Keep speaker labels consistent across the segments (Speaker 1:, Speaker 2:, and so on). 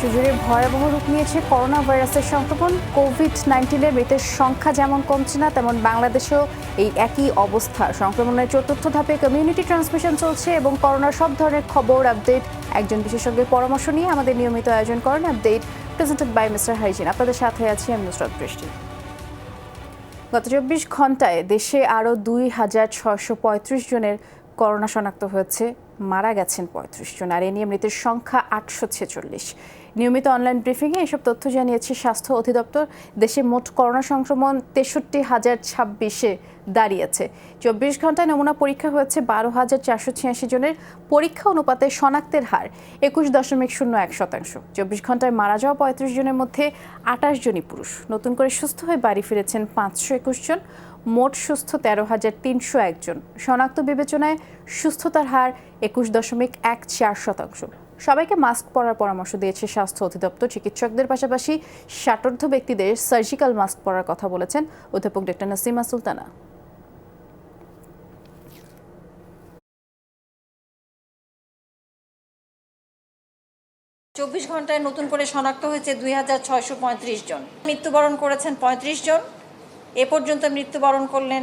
Speaker 1: বিশ্বজুড়ে ভয়াবহ রূপ নিয়েছে করোনা ভাইরাসের সংক্রমণ। কোভিড-19 মৃতের সংখ্যা যেমন কমছে না, তেমন বাংলাদেশেও এই একই অবস্থা। সংক্রমণের চতুর্থ ধাপে কমিউনিটি ট্রান্সমিশন চলছে এবং করোনার সব ধরনের খবর আপডেট একজন বিশেষজ্ঞের পরামর্শ নিয়ে আমাদের নিয়মিত আয়োজন করেন update, presented by Mister Hygiene. আপনাদের সাথে আছি আমি নুসরাত বৃষ্টি। গত 24 ঘন্টায় দেশে আরও 2635 জনের করোনা শনাক্ত হয়েছে, মারা গেছেন 35 জন, আর এ নিয়ে মৃতের সংখ্যা 846। নিয়মিত অনলাইন ব্রিফিংয়ে এসব তথ্য জানিয়েছে স্বাস্থ্য অধিদপ্তর। দেশে মোট করোনা সংক্রমণ 63,026-এ দাঁড়িয়েছে। 24 ঘন্টায় নমুনা পরীক্ষা হয়েছে 12,486 জনের। পরীক্ষা অনুপাতে শনাক্তের হার 21.01%। 24 ঘন্টায় মারা যাওয়া 35 জনের মধ্যে 28 জনই পুরুষ। নতুন করে সুস্থ হয়ে বাড়ি ফিরেছেন 521 জন। মোট সুস্থ 13,301 জন। শনাক্ত বিবেচনায় সুস্থতার হার 21.14%। সবাইকে মাস্ক পরার পরামর্শ দিয়েছে স্বাস্থ্য অধিদপ্তর। চিকিৎসকদের পাশাপাশি ষাটোর্ধ্ব ব্যক্তিদের সার্জিক্যাল মাস্ক পরার কথা বলেছেন অধ্যাপক ডক্টর নাসিমা সুলতানা।
Speaker 2: চব্বিশ ঘন্টায় নতুন করে শনাক্ত হয়েছে 2,635 জন। মৃত্যুবরণ করেছেন 35 জন। এ পর্যন্ত মৃত্যুবরণ করলেন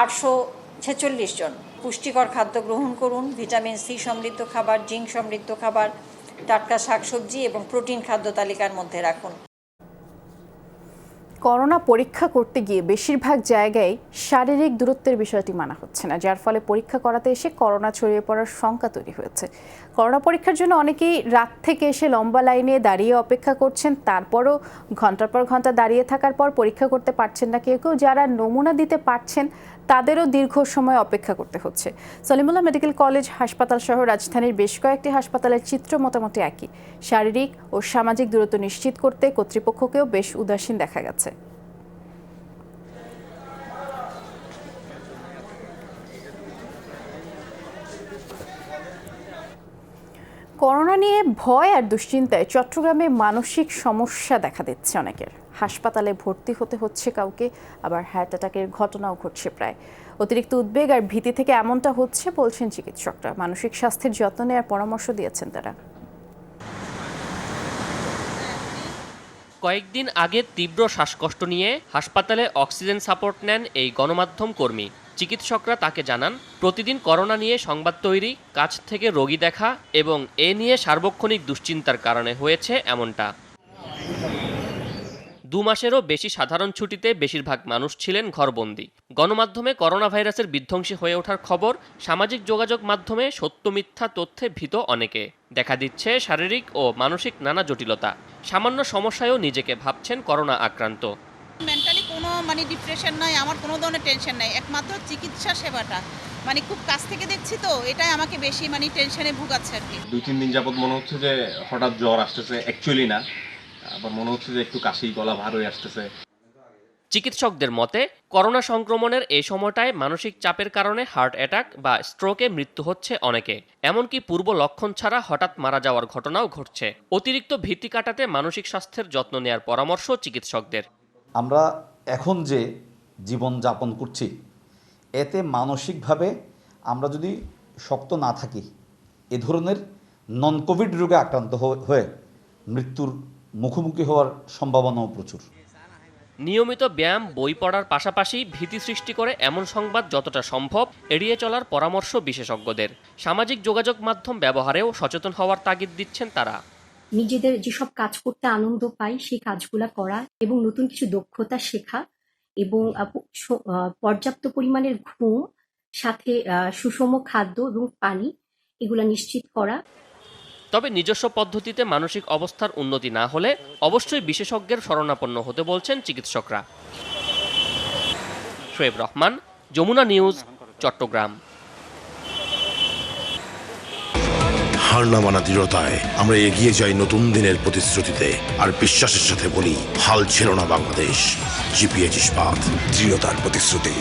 Speaker 2: 846 জন। পুষ্টিকর খাদ্য গ্রহণ করুন, ভিটামিন সি সমৃদ্ধ খাবার, জিঙ্ক সমৃদ্ধ খাবার, টাটকা শাকসবজি এবং প্রোটিন খাদ্য তালিকার মধ্যে রাখুন।
Speaker 1: করোনা পরীক্ষা করতে গিয়ে বেশিরভাগ জায়গায় শারীরিক দূরত্বের বিষয়টি মানা হচ্ছে না, যার ফলে পরীক্ষা করাতে এসে করোনা ছড়িয়ে পড়ার শঙ্কা তৈরি হয়েছে। করোনা পরীক্ষার জন্য অনেকেই রাত থেকে এসে লম্বা লাইনে দাঁড়িয়ে অপেক্ষা করছেন, তারপরও ঘন্টার পর ঘন্টা দাঁড়িয়ে থাকার পর পরীক্ষা করতে পারছেন না। কেউ কেউ যারা নমুনা দিতে পারছেন তাদেরও দীর্ঘ সময় অপেক্ষা করতে হচ্ছে। সলিমুল্লাহ মেডিকেল কলেজ হাসপাতাল সহ রাজধানীর বেশ কয়েকটি হাসপাতালের চিত্র মোটামুটি একই। শারীরিক ও সামাজিক দূরত্ব নিশ্চিত করতে কর্তৃপক্ষকেও বেশ উদাসীন দেখা গেছে। করোনা নিয়ে ভয় আর দুশ্চিন্তায় চট্টগ্রামে মানসিক সমস্যা দেখা দিচ্ছে অনেকের। হাসপাতালে ভর্তি হতে হচ্ছে কাউকে, আবার হার্ট অ্যাটাকের ঘটনাও ঘটছে প্রায়। অতিরিক্ত উদ্বেগ আর ভীতি থেকে এমনটা হচ্ছে বলছেন চিকিৎসকরা। মানসিক স্বাস্থ্যের যত্ন নেওয়ার পরামর্শ দিয়েছেন তারা।
Speaker 3: কয়েকদিন আগে তীব্র শ্বাসকষ্ট নিয়ে হাসপাতালে অক্সিজেন সাপোর্ট নেন এই গণমাধ্যম কর্মী। চিকিৎসকরা তাকে জানান, প্রতিদিন করোনা নিয়ে সংবাদ তৈরি, কাছ থেকে রোগী দেখা এবং এ নিয়ে সার্বক্ষণিক দুশ্চিন্তার কারণে হয়েছে এমনটা। 2 মাসেরও বেশি সাধারণ ছুটিতে বেশিরভাগ মানুষ ছিলেন ঘরবন্দি। গণমাধ্যমে করোনা ভাইরাসের বিধ্বংসী হয়ে ওঠার খবর, সামাজিক যোগাযোগ মাধ্যমে সত্য মিথ্যা তথ্যে ভীত অনেকে। দেখা দিচ্ছে শারীরিক ও মানসিক নানা জটিলতা। সামান্য সমস্যায়ও নিজেকে ভাবছেন করোনা আক্রান্ত।
Speaker 4: মেন্টালি কোনো ডিপ্রেশন নাই, আমার কোনো ধরনের টেনশন নাই, একমাত্র চিকিৎসা সেবাটা খুব কাছ থেকে দেখছি, তো এটাই আমাকে বেশি টেনশনে ভুগাচ্ছে আর কি।
Speaker 5: 2-3 দিন যাবত মনে হচ্ছে যে হঠাৎ জ্বর আসতেছে, অ্যাকচুয়ালি না, আবার মনে হচ্ছে যে একটু কাশি, গলা ভার হয়ে আসতেছে।
Speaker 3: চিকিৎসকদের মতে, করোনা সংক্রমণের এই সময়টায় মানসিক চাপের কারণে হার্ট অ্যাটাক বা স্ট্রোকে মৃত্যু হচ্ছে অনেকে। এমনকি পূর্ব লক্ষণ ছাড়া হঠাৎ মারা যাওয়ার ঘটনাও ঘটছে। অতিরিক্ত ভীতি কাটাতে মানসিক স্বাস্থ্যের যত্ন নেওয়ার পরামর্শ চিকিৎসকদের।
Speaker 6: আমরা এখন যে জীবন যাপন করছি, এতে মানসিকভাবে আমরা যদি শক্ত না থাকি, এ ধরনের নন কোভিড রোগে আক্রান্ত হয়ে মৃত্যুর মুখোমুখি হওয়ার সম্ভাবনাও প্রচুর।
Speaker 3: নিয়মিত ব্যায়াম, বই পড়ার পাশাপাশি ভীতি সৃষ্টি করে এমন সংবাদ যতটা সম্ভব এড়িয়ে চলার পরামর্শ বিশেষজ্ঞদের। সামাজিক যোগাযোগ মাধ্যম ব্যবহারেও সচেতন হওয়ার তাগিদ দিচ্ছেন তারা।
Speaker 7: নিজেদের যেসব কাজ করতে আনন্দ পাই সেই কাজগুলা করা এবং নতুন কিছু দক্ষতা শেখা এবং পর্যাপ্ত পরিমাণের ঘুম, সাথে সুষম খাদ্য এবং পানি, এগুলা নিশ্চিত করা।
Speaker 3: তবে নিজস্ব পদ্ধতিতে মানসিক অবস্থার উন্নতি না হলে অবশ্যই বিশেষজ্ঞের শরণাপন্ন হতে বলছেন চিকিৎসকরা। শোয়েব রহমান, যমুনা নিউজ, চট্টগ্রাম।
Speaker 8: হার না মানা দৃঢ়তায় আমরা এগিয়ে যাই নতুন দিনের প্রতিশ্রুতিতে, আর বিশ্বাসের সাথে বলি, হাল ছেড়ো না বাংলাদেশ। জিপিএইচ ইস্পাত, দৃঢ়তার প্রতিশ্রুতি।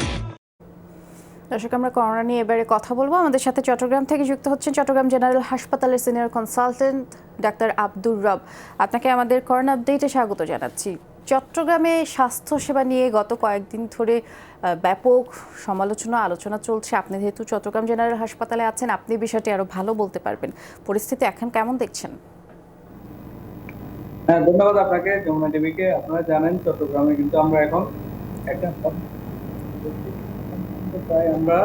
Speaker 1: দর্শক, আমরা করোনা নিয়ে এবারে কথা বলবো। আমাদের সাথে চট্টগ্রাম থেকে যুক্ত হচ্ছেন চট্টগ্রাম জেনারেল হাসপাতালের সিনিয়র কনসালটেন্ট ডাক্তার আব্দুর রব। আপনাকে আমাদের করোনা আপডেটে স্বাগত জানাচ্ছি। চট্টগ্রামে স্বাস্থ্যসেবা নিয়ে গত কয়েকদিন ধরে ব্যাপক আলোচনা চলছে। আপনি যেহেতু চট্টগ্রাম জেনারেল হাসপাতালে আছেন, আপনি বিষয়টি আরো ভালো বলতে পারবেন। পরিস্থিতি এখন কেমন দেখছেন?
Speaker 9: হ্যাঁ, ধন্যবাদ আপনাকে, যমুনা টিভিকে। আপনারা জানেন চট্টগ্রামে কিন্তু আমরা এখন একটা প্রায় আমরা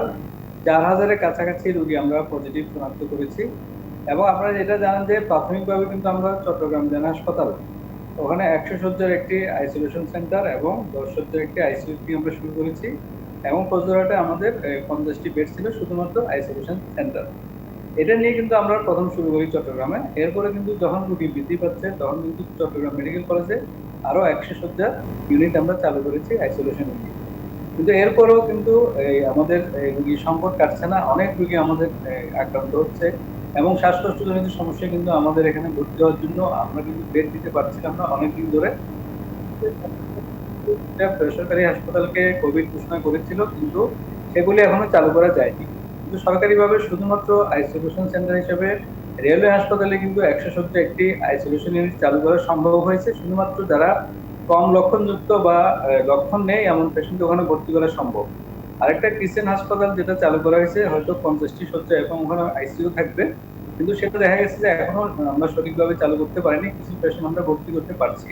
Speaker 9: 4000-এর কাছাকাছি রোগী আমরা পজিটিভ শনাক্ত করেছি। এবং আপনারা যেটা জানেন যে প্রাথমিকভাবে কিন্তু আমরা চট্টগ্রাম জেলা হাসপাতাল, ওখানে 100 শয্যার একটি আইসোলেশন সেন্টার এবং 10 শয্যার একটি আইসিইউ আমরা শুরু করেছি। এবং ফজলুরহাটে আমাদের 50টি বেড ছিল শুধুমাত্র আইসোলেশন সেন্টার। এটা নিয়ে কিন্তু আমরা প্রথম শুরু করি চট্টগ্রামে। এরপরে কিন্তু যখন রোগী বৃদ্ধি পাচ্ছে তখন কিন্তু চট্টগ্রাম মেডিকেল কলেজে আরো 100 শয্যার ইউনিট আমরা চালু করেছি আইসোলেশন ইউনিট। কিন্তু এরপরেও কিন্তু আমাদের রোগী সংকট কাটছে না, অনেক রোগী আমাদের আক্রান্ত হচ্ছে এবং শ্বাসকষ্টজনিত সমস্যা কিন্তু আমাদের এখানে ভর্তি হওয়ার জন্য আমরা কিন্তু বেড দিতে পারছিলাম না অনেকদিন ধরে। বেসরকারি হাসপাতালকে কোভিড ঘোষণা করেছিল কিন্তু সেগুলি এখনো চালু করা যায়নি। কিন্তু সরকারিভাবে শুধুমাত্র আইসোলেশন সেন্টার হিসেবে রেলওয়ে হাসপাতালে কিন্তু 100 শয্যা একটি আইসোলেশন ইউনিট চালু করা সম্ভব হয়েছে। শুধুমাত্র যারা কম লক্ষণযুক্ত বা লক্ষণ নেই এমন পেশেন্ট ওখানে ভর্তি করা সম্ভব। আরেকটা ক্রিসেন্ট হাসপাতাল যেটা চালু করা হয়েছে হয়তো 50টি শয্যা এবং ওখানে আইসিইউ থাকবে, কিন্তু সেটা দেখা গেছে যে এখনো আমরা সঠিকভাবে চালু করতে পারিনি, কিছু পেশেন্ট আমরা ভর্তি করতে পারছি।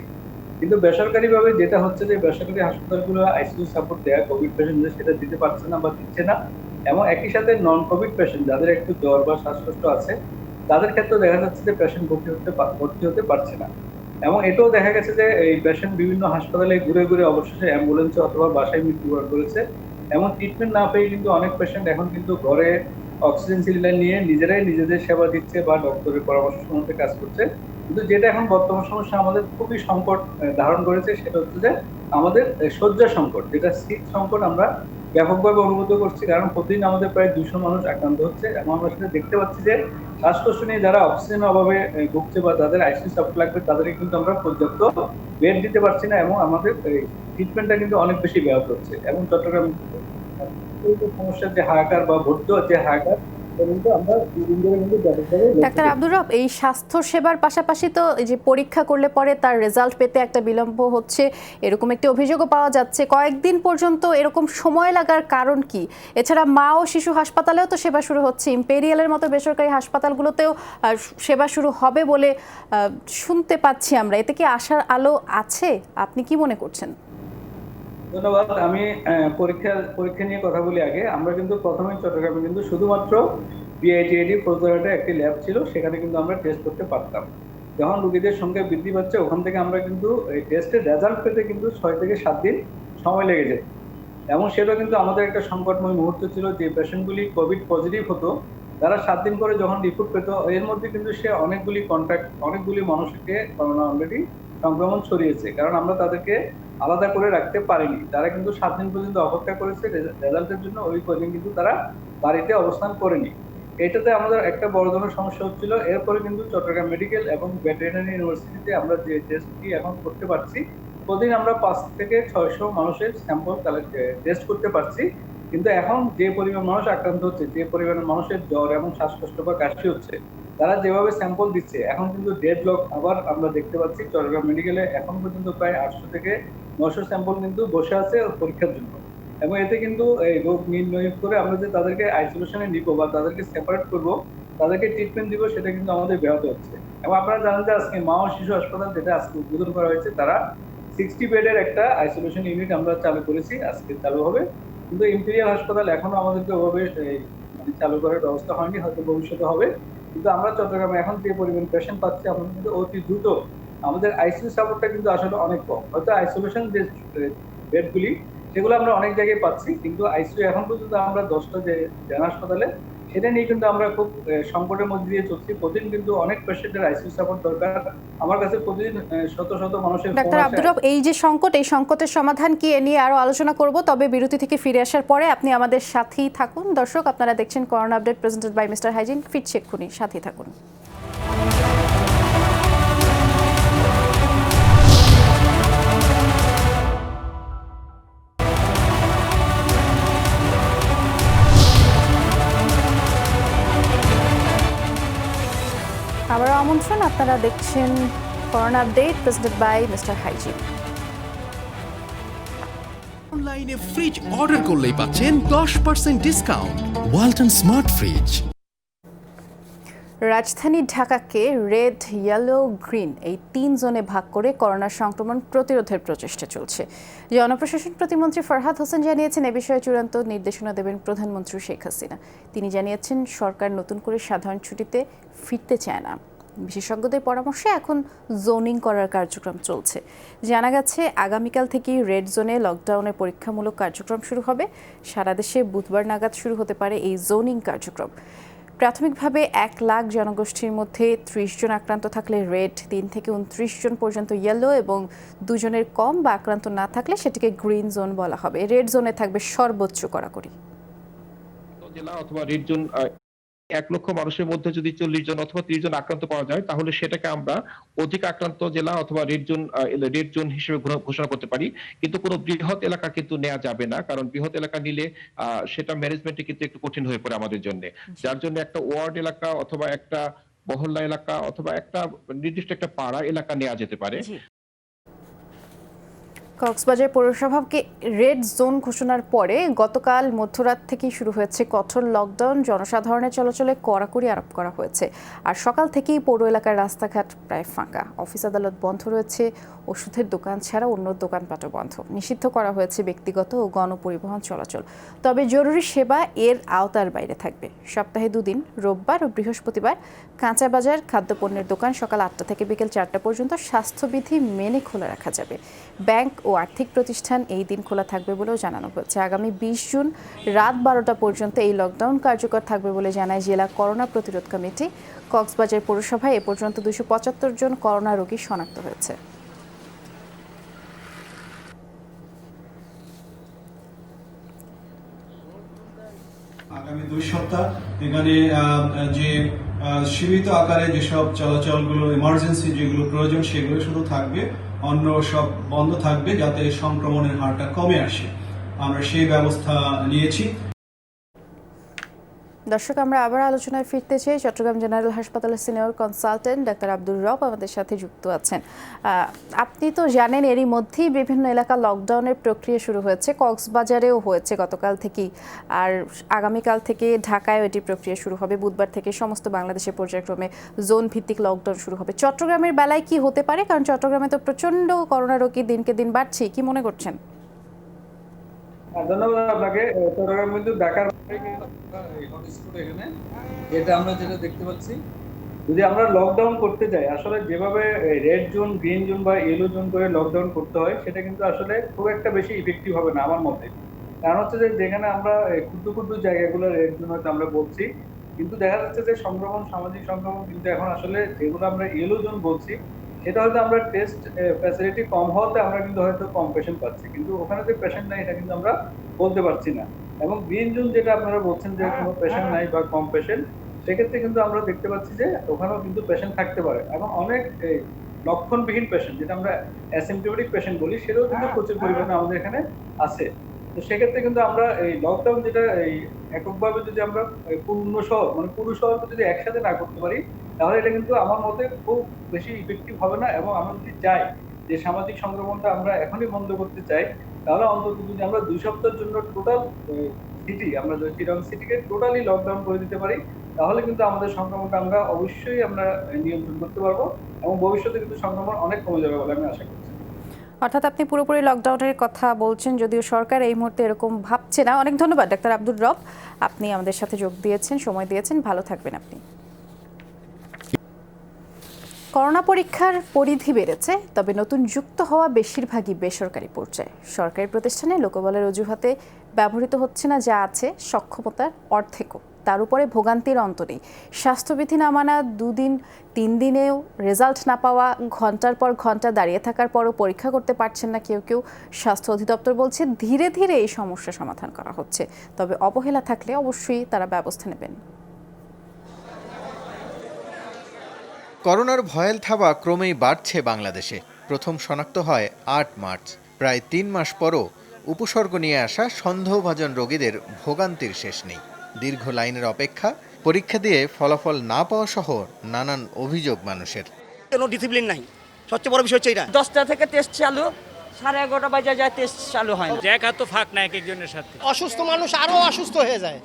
Speaker 9: কিন্তু বেসরকারিভাবে যেটা হচ্ছে যে বেসরকারি হাসপাতালগুলো আইসিইউ সাপোর্ট দেয়া কোভিড পেশেন্টদের সেটা দিতে পারছে না বা দিচ্ছে না। এবং একই সাথে নন কোভিড পেশেন্ট যাদের একটু জ্বর বা শ্বাসকষ্ট আছে তাদের ক্ষেত্রে দেখা যাচ্ছে যে পেশেন্ট ভর্তি হতে পারছে না। এবং এটাও দেখা গেছে যে এই পেশেন্ট বিভিন্ন হাসপাতালে ঘুরে ঘুরে অবশেষে অ্যাম্বুলেন্সে অথবা বাসায় মৃত্যুবরণ করেছে। এবং ট্রিটমেন্ট না পেয়ে কিন্তু অনেক পেশেন্ট এখন কিন্তু ঘরে অক্সিজেন সিলিন্ডার নিয়ে নিজেরাই নিজেদের সেবা দিচ্ছে বা ডক্টরের পরামর্শ মতো কাজ করছে। কিন্তু যেটা এখন বর্তমান সমস্যা আমাদের খুবই সংকট ধারণ করেছে সেটা হচ্ছে যে আমাদের শয্যা সংকট, যেটা সিট সংকট আমরা ব্যাপকভাবে অনুভূত করছি। কারণ প্রতিদিন আমাদের প্রায় 200 মানুষ আক্রান্ত হচ্ছে এবং আমরা সেটা দেখতে পাচ্ছি যে শ্বাসকষ্ট নিয়ে যারা অক্সিজেনের অভাবে ভুগছে বা যাদের আইসিইউ সাপোর্ট লাগবে তাদেরকে কিন্তু আমরা পর্যাপ্ত বেড দিতে পারছি না এবং আমাদের ট্রিটমেন্টটা কিন্তু অনেক বেশি ব্যাহত হচ্ছে। এবং চট্টগ্রাম সমস্যার যে হাহাকার বা ভর্তি হওয়ার যে হাহাকার
Speaker 1: ডাক্তার আব্দুর রব, এই স্বাস্থ্য সেবার পাশাপাশি তো এই যে পরীক্ষা করলে পরে তার রেজাল্ট পেতে একটা বিলম্ব হচ্ছে, এরকম একটি অভিযোগও পাওয়া যাচ্ছে। কয়েকদিন পর্যন্ত এরকম সময় লাগার কারণ কি? এছাড়া মা ও শিশু হাসপাতালেও তো সেবা শুরু হচ্ছে, ইম্পেরিয়ালের মতো বেসরকারি হাসপাতালগুলোতেও সেবা শুরু হবে বলে শুনতে পাচ্ছি আমরা। এতে কি আশার আলো আছে? আপনি কি মনে করছেন?
Speaker 9: ধন্যবাদ। আমি পরীক্ষা নিয়ে কথা বলি আগে। আমরা কিন্তু প্রথমে চট্টগ্রামে কিন্তু শুধুমাত্র বিআইটিআইডি ফজলুরহাটে একটি ল্যাব ছিল, সেখানে কিন্তু আমরা টেস্ট করতে পারতাম। যখন রোগীদের সংখ্যা বৃদ্ধি পাচ্ছে ওখান থেকে আমরা কিন্তু এই টেস্টের রেজাল্ট পেতে কিন্তু 6 থেকে 7 দিন সময় লেগে যায়। এবং সেটা কিন্তু আমাদের একটা সংকটময় মুহূর্ত ছিল। যে পেশেন্টগুলি কোভিড পজিটিভ হতো তারা 7 দিন পরে যখন রিপোর্ট পেত এর মধ্যে কিন্তু সে অনেকগুলি মানুষকে করোনা অলরেডি সংক্রমণ ছড়িয়েছে, কারণ আমরা তাদেরকে আলাদা করে রাখতে পারিনি। তারা কিন্তু 7 দিন পর্যন্ত অপেক্ষা করেছে রেজাল্টের জন্য, ওই কদিন কিন্তু তারা বাড়িতে অবস্থান করেনি। এটাতে আমাদের একটা বড় ধরনের সমস্যা হচ্ছিল। এরপরে কিন্তু চট্টগ্রাম মেডিকেল এবং ভেটেরিনারি ইউনিভার্সিটিতে আমরা যে টেস্টটি এখন করতে পারছি, প্রতিদিন আমরা 5 থেকে 600 মানুষের স্যাম্পল টেস্ট করতে পারছি। কিন্তু এখন যে পরিমাণ মানুষ আক্রান্ত হচ্ছে, যে পরিমাণে মানুষের জ্বর এবং শ্বাসকষ্ট বা কাশি হচ্ছে, তারা যেভাবে স্যাম্পল দিচ্ছে এখন কিন্তু ডেডলক আবার আমরা দেখতে পাচ্ছি। চট্টগ্রাম মেডিকেলে এখন পর্যন্ত প্রায় 800 থেকে 900 স্যাম্পল কিন্তু বসে আছে পরীক্ষার জন্য। এবং এতে কিন্তু এই রোগ নির্ণয় করে আমরা যে তাদেরকে আইসোলেশনে নিব বা তাদেরকে সেপারেট করব, তাদেরকে ট্রিটমেন্ট দিব, সেটা কিন্তু আমাদের ব্যাহত হচ্ছে। এবং আপনারা জানেন যে আজকে মা ও শিশু হাসপাতাল যেটা আজকে উদ্বোধন করা হয়েছে, তারা 60 বেডের একটা আইসোলেশন ইউনিট আমরা চালু করেছি, আজকে চালু হবে। কিন্তু ইম্পেরিয়াল হাসপাতাল এখনো আমাদেরকে ওভাবে চালু করার ব্যবস্থা হয়নি, হয়তো ভবিষ্যতে হবে। কিন্তু আমরা চট্টগ্রামে এখন যে পরিমাণ পেশেন্ট পাচ্ছি আমরা কিন্তু অতি দ্রুত আমাদের আইসিইউ সাপোর্টটা কিন্তু আসলে অনেক কম। হয়তো আইসোলেশন যে বেডগুলি সেগুলো আমরা অনেক জায়গায় পাচ্ছি, কিন্তু আইসিইউ এখন পর্যন্ত আমরা 10টা যে জেলা হাসপাতালে সেটা নিয়ে কিন্তু আমরা খুব সংকটের মধ্যে দিয়ে চলছি। প্রতিদিন কিন্তু অনেক পেশেন্টের আইসিইউ সাপোর্ট দরকার। আমার কাছে প্রতিদিন শত শত মানুষের
Speaker 1: ডাক্তার আব্দুর রব, এই যে সংকট, এই সংকটের সমাধান কি এ নিয়ে আরো আলোচনা করব, তবে বিরতি থেকে ফিরে আসার পরে আপনি আমাদের সাথেই থাকুন। দর্শক, আপনারা দেখছেন corona update presented by Mister Hygiene. ফিরছি এক্ষুনি, সাথেই থাকুন। আবারও আমন্ত্রণ, আপনারা দেখছেন corona update presented by Mister Hygiene.
Speaker 10: অনলাইনে ফ্রিজ অর্ডার করলেই পাচ্ছেন 10% ডিসকাউন্ট। Walton smart fridge.
Speaker 1: রাজধানী ঢাকাকে রেড, ইয়েলো, গ্রিন এই 3 জোনে ভাগ করে করোনা সংক্রমণ প্রতিরোধের প্রচেষ্টা চলছে। জনপ্রশাসন প্রতিমন্ত্রী ফরহাদ হোসেন জানিয়েছেন, এ বিষয়ে চূড়ান্ত নির্দেশনা দেবেন প্রধানমন্ত্রী শেখ হাসিনা। তিনি জানিয়েছেন, সরকার নতুন করে সাধারণ ছুটিতে ফিরতে চায় না। বিশেষজ্ঞদের পরামর্শে এখন জোনিং করার কার্যক্রম চলছে। জানা গেছে, আগামীকাল থেকেই রেড জোনে লকডাউনের পরীক্ষামূলক কার্যক্রম শুরু হবে। সারা দেশে বুধবার নাগাদ শুরু হতে পারে এই জোনিং কার্যক্রম। প্রাথমিকভাবে 1 লাখ জনগোষ্ঠীর মধ্যে 30 জন আক্রান্ত থাকলে রেড, 3 থেকে 29 জন পর্যন্ত ইয়েলো এবং 2 জনের কম বা আক্রান্ত না থাকলে সেটিকে গ্রিন জোন বলা হবে। রেড জোনে থাকবে সর্বোচ্চ কড়াকড়ি।
Speaker 11: জেলা অথবা রেড জোন 1 লক্ষ মানুষের মধ্যে যদি 40 জন অথবা 30 জন আক্রান্ত পাওয়া যায়, তাহলে সেটাকে আমরা অধিক আক্রান্ত জেলা অথবা রেড জোন হিসেবে ঘোষণা করতে পারি। কিন্তু কোনো বৃহৎ এলাকা কিন্তু নেওয়া যাবে না, কারণ বৃহৎ এলাকা নিলে সেটা ম্যানেজমেন্টে কিন্তু একটু কঠিন হয়ে পড়ে আমাদের জন্য। যার জন্য একটা ওয়ার্ড এলাকা অথবা একটা মহল্লা এলাকা অথবা একটা নির্দিষ্ট একটা পাড়া এলাকা নেওয়া যেতে পারে।
Speaker 1: কক্সবাজার পৌরসভাকে রেড জোন ঘোষণার পরে গতকাল মধ্যরাত থেকেই শুরু হয়েছে কঠোর লকডাউন। জনসাধারণের চলাচলে কড়াকড়ি আরোপ করা হয়েছে। আর সকাল থেকেই পৌর এলাকার রাস্তাঘাট প্রায় ফাঁকা। অফিস আদালত বন্ধ রয়েছে, ওষুধের দোকান ছাড়া অন্য দোকানপাটও বন্ধ। নিষিদ্ধ করা হয়েছে ব্যক্তিগত ও গণপরিবহন চলাচল, তবে জরুরি সেবা এর আওতার বাইরে থাকবে। সপ্তাহে 2 দিন, রোববার ও বৃহস্পতিবার, কাঁচা বাজার, খাদ্যপণ্যের দোকান সকাল 8টা থেকে বিকেল 4টা পর্যন্ত স্বাস্থ্যবিধি মেনে খোলা রাখা যাবে। ব্যাংক ও আর্থিক প্রতিষ্ঠান এই দিন খোলা থাকবে বলেও জানানো হয়েছে। আগামী 20 জুন রাত 12টা পর্যন্ত এই লকডাউন কার্যকর থাকবে বলে জানায় জেলা করোনা প্রতিরোধ কমিটি। কক্সবাজার পৌরসভায় এ পর্যন্ত 275 জন করোনা রোগী শনাক্ত হয়েছে।
Speaker 12: আগামী 2 সপ্তাহ এখানে যে সীমিত আকারে যেসব চলাচলগুলো ইমার্জেন্সি যেগুলো প্রয়োজন সেগুলো শুধু থাকবে, অন্য সব বন্ধ থাকবে, যাতে সংক্রমণের হারটা কমে আসে। আমরা সেই ব্যবস্থা নিয়েছি।
Speaker 1: দর্শক, আমরা আবার আলোচনায় ফিরতে চাই। চট্টগ্রাম জেনারেল হাসপাতালের সিনিয়র কনসালটেন্ট ডাক্তার আব্দুর রব আমাদের সাথে যুক্ত আছেন। আপনি তো জানেন, এরই মধ্যেই বিভিন্ন এলাকা লকডাউনের প্রক্রিয়া শুরু হয়েছে। কক্সবাজারেও হয়েছে গতকাল থেকেই, আর আগামীকাল থেকে ঢাকায়ও এটি প্রক্রিয়া শুরু হবে। বুধবার থেকে সমস্ত বাংলাদেশে পর্যায়ক্রমে জোন ভিত্তিক লকডাউন শুরু হবে। চট্টগ্রামের বেলায় কি হতে পারে? কারণ চট্টগ্রামে তো প্রচন্ড করোনা রোগী দিনকে দিন বাড়ছে, কি মনে করছেন?
Speaker 9: ধন্যবাদ আপনাকে। চট্টগ্রাম কিন্তু ঢাকার এখানে এটা আমরা যেটা দেখতে পাচ্ছি, যদি আমরা লকডাউন করতে যাই, আসলে যেভাবে রেড জোন, গ্রিন জোন বা ইয়েলো জোন করে লকডাউন করতে হয়, সেটা কিন্তু আসলে খুব একটা বেশি ইফেক্টিভ হবে না আমার মতে। কারণ হচ্ছে যে যেখানে আমরা ক্ষুদ্র ক্ষুদ্র জায়গাগুলো রেড জোন হয়তো আমরা বলছি, কিন্তু দেখা যাচ্ছে যে সংক্রমণ, সামাজিক সংক্রমণ কিন্তু এখন আসলে যেগুলো আমরা ইয়েলো জোন বলছি, সেটা হয়তো আমরা টেস্ট ফ্যাসিলিটি কম হওয়াতে আমরা কিন্তু হয়তো কম পেশেন্ট পাচ্ছি, কিন্তু ওখানে যে পেশেন্ট নাই এটা কিন্তু আমরা বলতে পারছি না। এবং গ্রিন জোন যেটা আপনারা বলছেন যে কোনো পেশেন্ট নাই বা কম পেশেন্ট, সেক্ষেত্রে কিন্তু আমরা দেখতে পাচ্ছি যে ওখানেও কিন্তু পেশেন্ট থাকতে পারে এবং অনেক লক্ষণবিহীন পেশেন্ট, যেটা আমরা অ্যাসিম্পটোমেটিক পেশেন্ট বলি, সেটাও কিন্তু প্রচুর পরিমাণে আমাদের এখানে আছে। তো সেক্ষেত্রে কিন্তু আমরা এই লকডাউন যেটা এই এককভাবে যদি আমরা পূর্ণ শহর মানে পুরো শহরকে যদি একসাথে না করতে পারি, তাহলে এটা কিন্তু আমার মতে খুব বেশি ইফেক্টিভ হবে না। এবং আমরা যদি চাই যে সামাজিক সংক্রমণটা আমরা এখনই বন্ধ করতে চাই, তাহলে অন্তত যদি আমরা 2 সপ্তাহের জন্য টোটাল সিটি, আমরা যদি চিটাগং সিটিকে টোটালি লকডাউন করে দিতে পারি, তাহলে কিন্তু আমাদের সংক্রমণটা আমরা অবশ্যই আমরা নিয়ন্ত্রণ করতে পারবো এবং ভবিষ্যতে কিন্তু সংক্রমণ অনেক কমে যাবে বলে আমি আশা করছি।
Speaker 1: অর্থাৎ আপনি পুরোপুরি লকডাউনের কথা বলছেন, যদিও সরকার এই মুহূর্তে এরকম ভাবছে না। অনেক ধন্যবাদ ডাক্তার আব্দুর রব, আপনি আমাদের সাথে যোগ দিয়েছেন, সময় দিয়েছেন। ভালো থাকবেন আপনি। করোনা পরীক্ষার পরিধি বেড়েছে, তবে নতুন যুক্ত হওয়া বেশিরভাগই বেসরকারি পর্যায়ে। সরকারি প্রতিষ্ঠানে লোকবলের অজুহাতে ব্যবহৃত হচ্ছে না যা আছে সক্ষমতার অর্ধেকও। তার উপরে ভোগান্তির অন্ত নেই। স্বাস্থ্যবিধি না মানা, 2 দিন 3 দিনেও রেজাল্ট না পাওয়া, ঘন্টার পর ঘন্টা দাঁড়িয়ে থাকার পরও পরীক্ষা করতে পারছেন না কেউ কেউ। স্বাস্থ্য অধিদপ্তর বলছে ধীরে ধীরে এই সমস্যা সমাধান করা হচ্ছে, তবে অবহেলা থাকলে অবশ্যই তারা ব্যবস্থা নেবেন।
Speaker 13: করোনার ভয়াল থাবা ক্রমেই বাড়ছে বাংলাদেশে। প্রথম শনাক্ত হয় 8 মার্চ। প্রায় 3 মাস পরও উপসর্গ নিয়ে আসা সন্দেহভাজন রোগীদের ভোগান্তির শেষ নেই। দীর্ঘ লাইনের অপেক্ষা, পরীক্ষা দিয়ে ফলাফল না পাওয়া সহ নানান অভিযোগ মানুষের।
Speaker 14: কোনো ডিসিপ্লিন নাই, সবচেয়ে বড় বিষয় হচ্ছে এটা। 10টা থেকে টেস্ট চালু, 11:30 বাজে যায় টেস্ট চালু হয় না।
Speaker 15: জায়গা তো ফাঁক না এক একজনের সাথে।
Speaker 14: অসুস্থ মানুষ আরো অসুস্থ হয়ে যায়।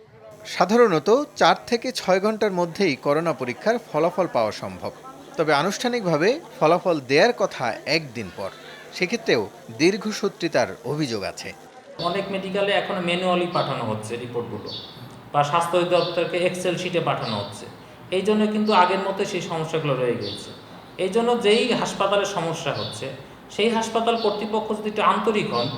Speaker 13: সাধারণত ৪ থেকে ৬ ঘন্টার মধ্যেই করোনা পরীক্ষার ফলাফল পাওয়া সম্ভব। তবে আনুষ্ঠানিকভাবে ফলাফল দেওয়ার কথা একদিন পর। সেক্ষেত্রেও দীর্ঘসূত্রিতার অভিযোগ আছে।
Speaker 15: অনেক মেডিকেলে এখন ম্যানুয়ালি পাঠানো হচ্ছে রিপোর্টগুলো, বা স্বাস্থ্য অধিদপ্তরকে এক্সেল শিটে পাঠানো হচ্ছে। এই জন্য কিন্তু আগের মতো সেই সমস্যাগুলো রয়ে গেছে। এই জন্য যেই হাসপাতালে সমস্যা হচ্ছে সেই হাসপাতাল কর্তৃপক্ষ যদি একটু আন্তরিক হন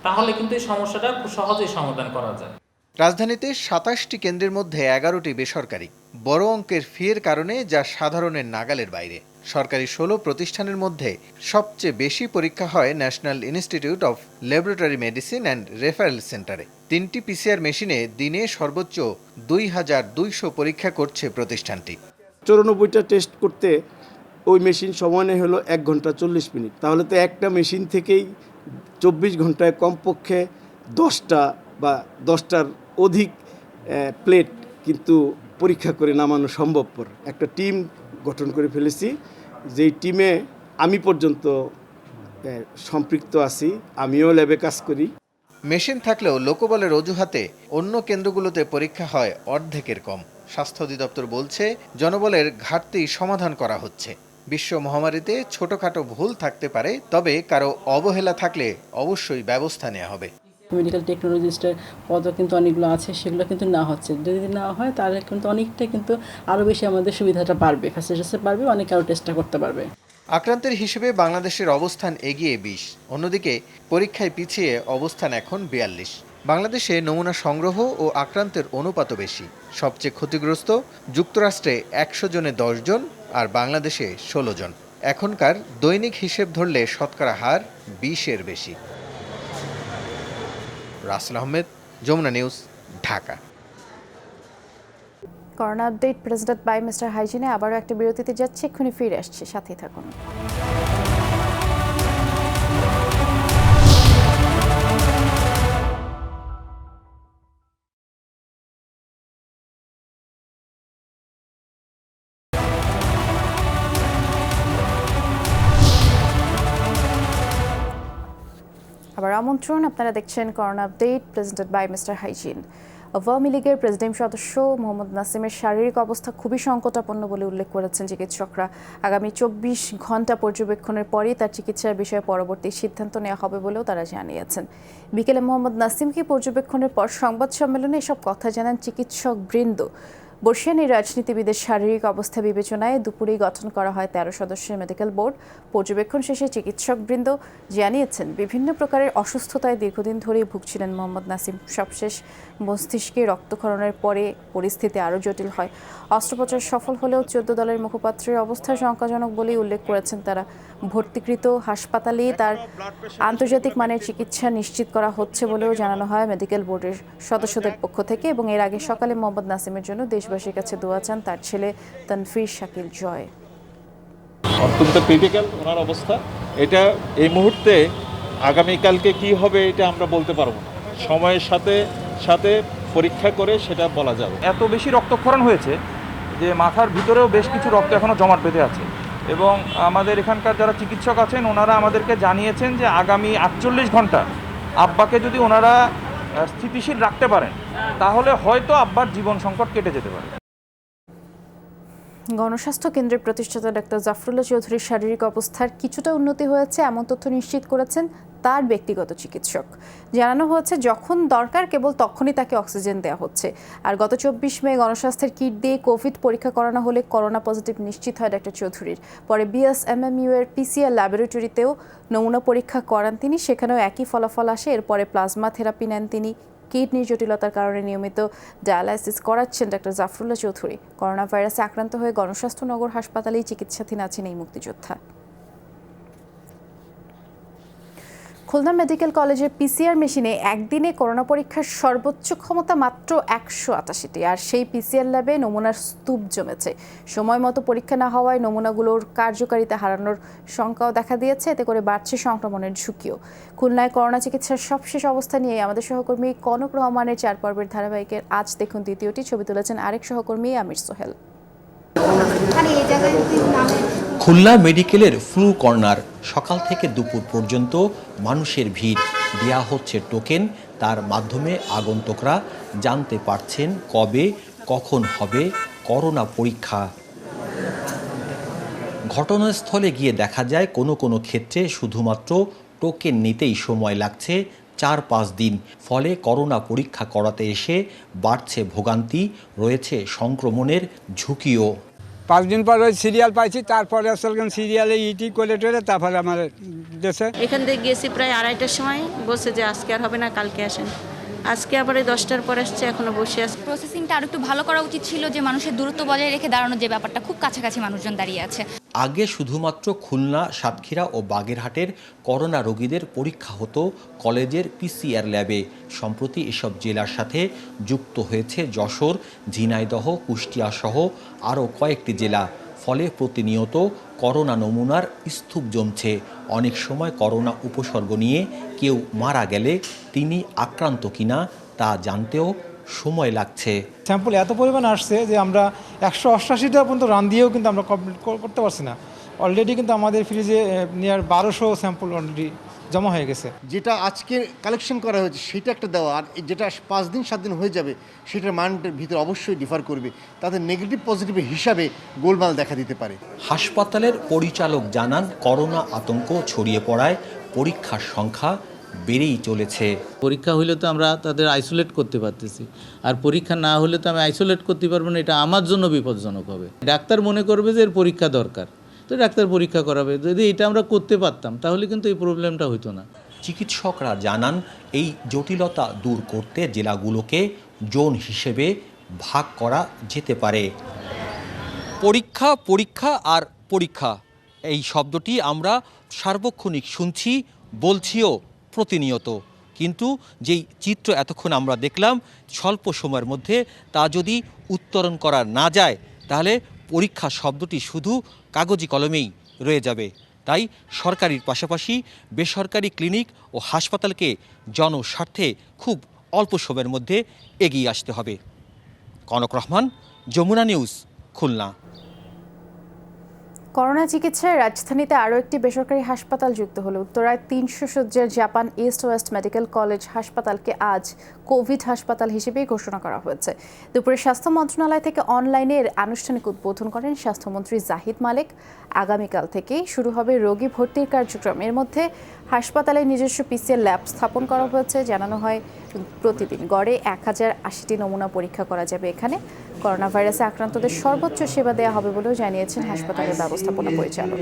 Speaker 15: তাহলে কিন্তু এই সমস্যাটা খুব সহজেই সমাধান করা যায়।
Speaker 13: রাজধানীতে ২৭টি কেন্দ্রের মধ্যে ১১টি বেসরকারি। বড় অঙ্কের ফিয়ের কারণে যা সাধারণের নাগালের বাইরে। সরকারি ১৬ প্রতিষ্ঠানের মধ্যে সবচেয়ে বেশি পরীক্ষা হয় national institute of laboratory medicine and referral সেন্টারে। ৩টি পিসিআর মেশিনে দিনে সর্বোচ্চ ২,২০০ পরীক্ষা করছে প্রতিষ্ঠানটি।
Speaker 16: ৯৪টা টেস্ট করতে ওই মেশিন সময় নেয় হলো ১ ঘন্টা ৪০ মিনিট। তাহলে তো একটা মেশিন থেকেই ২৪ ঘন্টায় কমপক্ষে 10টা বা 10টার অধিক প্লেট কিন্তু পরীক্ষা করে নামানো সম্ভবপর। একটা টিম গঠন করে ফেলেছি, যেই টিমে আমি পর্যন্ত সম্পৃক্ত আছি, আমিও ল্যাবে কাজ করি।
Speaker 13: মেশিন থাকলেও লোকবলের অজুহাতে অন্য কেন্দ্রগুলোতে পরীক্ষা হয় অর্ধেকের কম। স্বাস্থ্য অধিদপ্তর বলছে জনবলের ঘাটতি সমাধান করা হচ্ছে। বিশ্ব মহামারীতে ছোটখাটো ভুল থাকতে পারে, তবে কারো অবহেলা থাকলে অবশ্যই ব্যবস্থা নেওয়া হবে।
Speaker 17: মেডিকেল টেকনোলজিস্টের পদও কিন্তু অনেকগুলো আছে, সেগুলো কিন্তু না হচ্ছে। যদি না হয় তাহলে কিন্তু অনেকটা কিন্তু আরও বেশি আমাদের সুবিধাটা বাড়বে, ফ্যাসিলিটিসে পারবে, অনেক আরও টেস্টটা করতে পারবে।
Speaker 13: আক্রান্তের হিসেবে বাংলাদেশের অবস্থান এগিয়ে ২০, অন্যদিকে পরীক্ষায় পিছিয়ে অবস্থান এখন ৪২। বাংলাদেশে নমুনা সংগ্রহ ও আক্রান্তের অনুপাতও বেশি। সবচেয়ে ক্ষতিগ্রস্ত যুক্তরাষ্ট্রে ১০০ জনে ১০ জন, আর বাংলাদেশে ১৬ জন। এখনকার দৈনিক হিসেব ধরলে শতকরা হার ২০-এর বেশি। Rasel Ahmed, Jamuna news, Dhaka.
Speaker 1: Corona update presented by mister হাইজিনে আবারও একটা বিরতিতে যাচ্ছে, এক্ষুনি ফিরে আসছে, সাথেই থাকুন। আবার আমন্ত্রণ, আপনারা দেখছেন corona update presented by Mister Hygiene. Awami লীগের প্রেসিডিয়াম সদস্য মোহাম্মদ নাসিমের শারীরিক অবস্থা খুবই সংকটাপন্ন বলে উল্লেখ করেছেন চিকিৎসকরা। আগামী ২৪ ঘন্টা পর্যবেক্ষণের পরই তার চিকিৎসার বিষয়ে পরবর্তী সিদ্ধান্ত নেওয়া হবে বলেও তারা জানিয়েছেন। বিকেলে মোহাম্মদ নাসিমকে পর্যবেক্ষণের পর সংবাদ সম্মেলনে এসব কথা জানান চিকিৎসক বৃন্দ। বর্ষিয়ান এই রাজনীতিবিদের শারীরিক অবস্থা বিবেচনায় দুপুরেই গঠন করা হয় ১৩ সদস্যের মেডিকেল বোর্ড। পর্যবেক্ষণ শেষে চিকিৎসকবৃন্দ জানিয়েছেন বিভিন্ন প্রকারের অসুস্থতায় দীর্ঘদিন ধরেই ভুগছিলেন মোহাম্মদ নাসিম। সবশেষ মস্তিষ্কে রক্তক্ষরণের পরে পরিস্থিতি আরও জটিল হয়। অস্ত্রোপচার সফল হলেও ১৪ দলের মুখপাত্রের অবস্থা শঙ্কাজনক বলেই উল্লেখ করেছেন তারা। ভর্তিকৃত হাসপাতালেই তার আন্তর্জাতিক মানের চিকিৎসা নিশ্চিত করা হচ্ছে বলেও জানানো হয় মেডিকেল বোর্ডের সদস্যদের পক্ষ থেকে। এবং এর আগে সকালে মোহাম্মদ নাসিমের জন্য দেশবাসীর কাছে দোয়া চান তার ছেলে তানফির শাকিল জয়।
Speaker 18: অত্যন্ত ক্রিটিক্যাল ওনার অবস্থা। এটা এই মুহূর্তে আগামীকালকে কি হবে এটা আমরা বলতে পারবো না, সময়ের সাথে সাথে পরীক্ষা করে সেটা বলা যাবে।
Speaker 19: এত বেশি রক্তক্ষরণ হয়েছে যে মাথার ভিতরেও বেশ কিছু রক্ত এখনও জমাট বেঁধে আছে, এবং আমাদের এখানকার যারা চিকিৎসক আছেন ওনারা আমাদেরকে জানিয়েছেন যে আগামী ৪৮ ঘন্টা আব্বাকে যদি ওনারা স্থিতিশীল রাখতে পারেন তাহলে হয়তো আব্বার জীবন সংকট কেটে যেতে পারে।
Speaker 1: গণস্বাস্থ্য কেন্দ্রের প্রতিষ্ঠাতা ডাক্তার জাফরুল্লাহ চৌধুরীর শারীরিক অবস্থার কিছুটা উন্নতি হয়েছে এমন তথ্য নিশ্চিত করেছেন তার ব্যক্তিগত চিকিৎসক। জানানো হয়েছে যখন দরকার কেবল তখনই তাকে অক্সিজেন দেওয়া হচ্ছে। আর গত ২৪ মে গণস্বাস্থ্যের কিট দিয়ে কোভিড পরীক্ষা করানো হলে করোনা পজিটিভ নিশ্চিত হয় ডাক্তার চৌধুরীর। পরে বিএসএমএমইউ এর পিসিআর ল্যাবরেটরিতেও নমুনা পরীক্ষা করান তিনি, সেখানেও একই ফলাফল আসে। এরপরে প্লাজমা থেরাপি নেন তিনি। কিডনির জটিলতার কারণে নিয়মিত ডায়ালাইসিস করাচ্ছেন ডাক্তার জাফরুল্লাহ চৌধুরী। করোনা ভাইরাসে আক্রান্ত হয়ে গণস্বাস্থ্য নগর হাসপাতালেই চিকিৎসাধীন আছেন এই মুক্তিযোদ্ধা। খুলনা মেডিকেল কলেজের পিসিআর মেশিনে একদিনে করোনা পরীক্ষার সর্বোচ্চ ক্ষমতা মাত্র ১৮৮টি, আর সেই পিসিআর ল্যাবে নমুনার স্তূপ জমেছে। সময় মতো পরীক্ষা না হওয়ায় নমুনাগুলোর কার্যকারিতা হারানোর শঙ্কাও দেখা দিয়েছে, এতে করে বাড়ছে সংক্রমণের ঝুঁকিও। খুলনায় করোনা চিকিৎসার সবশেষ অবস্থা নিয়ে আমাদের সহকর্মী কনক রহমানের ৪ পর্বের ধারাবাহিকের আজ দেখুন দ্বিতীয়টি। ছবি তুলেছেন আরেক সহকর্মী আমির সোহেল।
Speaker 20: খুলনা মেডিকেলের ফ্লু কর্নার, সকাল থেকে দুপুর পর্যন্ত মানুষের ভিড়। দেয়া হচ্ছে টোকেন, তার মাধ্যমে আগন্তুকরা জানতে পারছেন কবে কখন হবে করোনা পরীক্ষা। ঘটনাস্থলে গিয়ে দেখা যায় কোনো কোনো ক্ষেত্রে শুধুমাত্র টোকেন নিতেই সময় লাগছে 4-5 দিন। ফলে করোনা পরীক্ষা করাতে এসে বাড়ছে ভোগান্তি, রয়েছে সংক্রমণের ঝুঁকিও।
Speaker 21: 5 দিন পর ওই সিরিয়াল পাইছি, তারপরে আসলে সিরিয়ালে ইটি করে টোরে তারপরে আমার দেশে
Speaker 22: এখান থেকে গেছি প্রায় 2:30টার সময়, বলছে যে আজকে আর হবে না, কালকে আসেন। আজকে আবার এই 10টার পর আসছে, এখনো বসে আছে।
Speaker 23: প্রসেসিংটা আরো একটু ভালো করা উচিত ছিল, যে মানুষের দূরত্ব বজায় রেখে দাঁড়ানোর যে ব্যাপারটা, খুব কাছাকাছি মানুষজন দাঁড়িয়ে আছে।
Speaker 20: আগে শুধুমাত্র খুলনা, সাতক্ষীরা ও বাগেরহাটের করোনা রোগীদের পরীক্ষা হতো কলেজের PCR ল্যাবে। সম্প্রতি এসব জেলার সাথে যুক্ত হয়েছে যশোর, ঝিনাইদহ, কুষ্টিয়া সহ আরও কয়েকটি জেলা। ফলে প্রতিনিয়ত করোনা নমুনার স্তূপ জমছে। অনেক সময় করোনা উপসর্গ নিয়ে কেউ মারা গেলে তিনি আক্রান্ত কিনা তা জানতেও সময় লাগছে।
Speaker 24: স্যাম্পল এত পরিমাণ আসছে যে আমরা 188টা পর্যন্ত রান দিয়েও কিন্তু আমরা কমপ্লিট করতে পারছি না। অলরেডি কিন্তু আমাদের ফ্রিজে নিয়ার 1200 স্যাম্পল অলরেডি জমা হয়ে গেছে।
Speaker 25: যেটা আজকে কালেকশন করা হয়েছে সেটা একটা দেওয়া, আর যেটা 5 দিন 7 দিন হয়ে যাবে সেটার মানের ভিতরে অবশ্যই ডিফার করবে, তাতে নেগেটিভ পজিটিভ হিসাবে গোলমাল দেখা দিতে পারে।
Speaker 20: হাসপাতালের পরিচালক জানান, করোনা আতঙ্ক ছড়িয়ে পড়ায় পরীক্ষার সংখ্যা বেড়েই চলেছে।
Speaker 26: পরীক্ষা হইলে তো আমরা তাদের আইসোলেট করতে পারতেছি, আর পরীক্ষা না হলে তো আমি আইসোলেট করতে পারবো না, এটা আমার জন্য বিপজ্জনক হবে। ডাক্তার মনে করবে যে এর পরীক্ষা দরকার, তো ডাক্তার পরীক্ষা করাবে। যদি এটা আমরা করতে পারতাম তাহলে কিন্তু এই প্রবলেমটা হতো না।
Speaker 20: চিকিৎসকরা জানান, এই জটিলতা দূর করতে জেলাগুলোকে জোন হিসেবে ভাগ করা যেতে পারে। পরীক্ষা, পরীক্ষা আর পরীক্ষা, এই শব্দটি আমরা সার্বক্ষণিক শুনছি, বলছিও প্রতিনিয়ত। কিন্তু যেই চিত্র এতক্ষণ আমরা দেখলাম, স্বল্প সময়ের মধ্যে তা যদি উত্তরণ করা না যায়, তাহলে পরীক্ষা শব্দটি শুধু কাগজি কলমেই রয়ে যাবে। তাই সরকারির পাশাপাশি বেসরকারি ক্লিনিক ও হাসপাতালকে জনস্বার্থে খুব অল্প সময়ের মধ্যে এগিয়ে আসতে হবে। কনক রহমান, যমুনা নিউজ, খুলনা।
Speaker 1: করোনা চিকিৎসায় রাজধানীতে আরও একটি বেসরকারি হাসপাতাল যুক্ত হলো। উত্তরায় 300 শয্যার Japan east West medical college হাসপাতালকে আজ কোভিড হাসপাতাল হিসেবেই ঘোষণা করা হয়েছে। দুপুরে স্বাস্থ্য মন্ত্রণালয় থেকে অনলাইনে এর আনুষ্ঠানিক উদ্বোধন করেন স্বাস্থ্যমন্ত্রী জাহিদ মালেক। আগামীকাল থেকেই শুরু হবে রোগী ভর্তির কার্যক্রম। এর মধ্যে হাসপাতালে নিজস্ব PCR ল্যাব স্থাপন করা হয়েছে। জানানো হয়, প্রতিদিন গড়ে 1080টি নমুনা পরীক্ষা করা যাবে এখানে। করোনা ভাইরাসে আক্রান্তদের সর্বোচ্চ সেবা দেওয়া হবে বলেও জানিয়েছেন হাসপাতালের ব্যবস্থাপনা পরিচালক।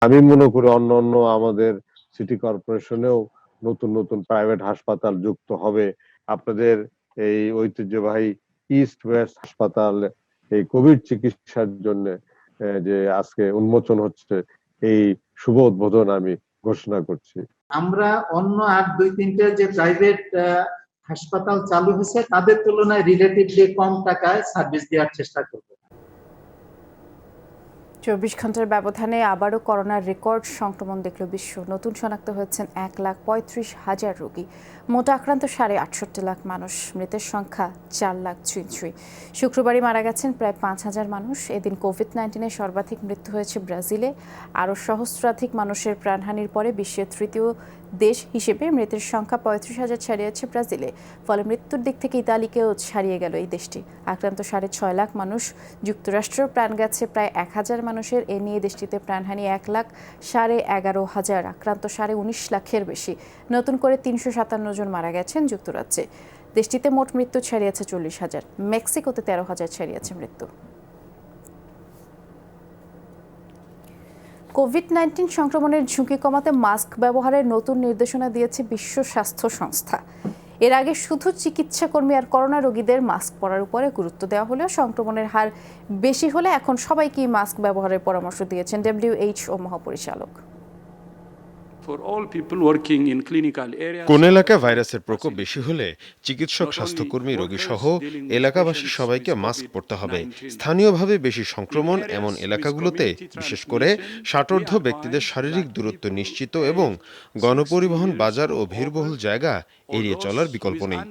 Speaker 27: আমি মনে করি অন্য আমাদের সিটি কর্পোরেশনেও নতুন নতুন প্রাইভেট হাসপাতাল যুক্ত হবে। আপনাদের এই ঐতিহ্যবাহী ইস্ট ওয়েস্ট হাসপাতাল এই কোভিড চিকিৎসার জন্য যে আজকে উন্মোচন হচ্ছে, এই শুভ উদ্বোধন আমি ঘোষণা করছি।
Speaker 28: আমরা অন্য আর 2-3টে যে প্রাইভেট হাসপাতাল চালু হয়েছে তাদের তুলনায় রিলেটিভলি কম টাকায় সার্ভিস দেওয়ার চেষ্টা করব।
Speaker 1: 24 ঘন্টার ব্যবধানে আবারও করোনার রেকর্ড সংক্রমণ দেখল বিশ্ব। নতুন শনাক্ত হয়েছেন 1,35,000 রোগী। মোট আক্রান্ত 68.5 লাখ মানুষ। মৃতের সংখ্যা 4 লাখ ছুঁই। শুক্রবারই মারা গেছেন প্রায় 5,000 মানুষ। এদিন কোভিড-19-এ সর্বাধিক মৃত্যু হয়েছে ব্রাজিলে। আরও সহস্রাধিক মানুষের প্রাণহানির পরে বিশ্বের তৃতীয় দেশ হিসেবে মৃতের সংখ্যা 35,000 ছাড়িয়েছে ব্রাজিলে। ফলে মৃত্যুর দিক থেকে ইতালিকেও ছাড়িয়ে গেল এই দেশটি। আক্রান্ত 6.5 লাখ মানুষ। যুক্তরাষ্ট্রেও প্রাণ গেছে প্রায় 1,000 মানুষের। এ নিয়ে দেশটিতে প্রাণহানি 1,11,000। আক্রান্ত 19.5 লাখের বেশি। নতুন করে 357 জন মারা গেছেন যুক্তরাজ্যে। দেশটিতে মোট মৃত্যু ছাড়িয়েছে 40,000। মেক্সিকোতে 13,000 ছাড়িয়েছে মৃত্যু। কোভিড-19 সংক্রমণের ঝুঁকি কমাতে মাস্ক ব্যবহারের নতুন নির্দেশনা দিয়েছে বিশ্ব স্বাস্থ্য সংস্থা। এর আগে শুধু চিকিৎসাকর্মী আর করোনা রোগীদের মাস্ক পরার উপরে গুরুত্ব দেওয়া হলেও সংক্রমণের হার বেশি হলে এখন সবাইকেই মাস্ক ব্যবহারের পরামর্শ দিয়েছেন WHO মহাপরিচালক।
Speaker 29: কোন এলাকায় ভাইরাসের প্রকোপ বেশি হলে চিকিৎসক, স্বাস্থ্যকর্মী, রোগী সহ এলাকাবাসী সবাইকে মাস্ক পরতে হবে। স্থানীয়ভাবে বেশি সংক্রমণ এমন এলাকাগুলোতে বিশেষ করে ষাটোর্ধ্ব ব্যক্তিদের শারীরিক দূরত্ব নিশ্চিত এবং গণপরিবহন, বাজার ও ভিড়বহুল জায়গা এড়িয়ে চলার বিকল্প নেই।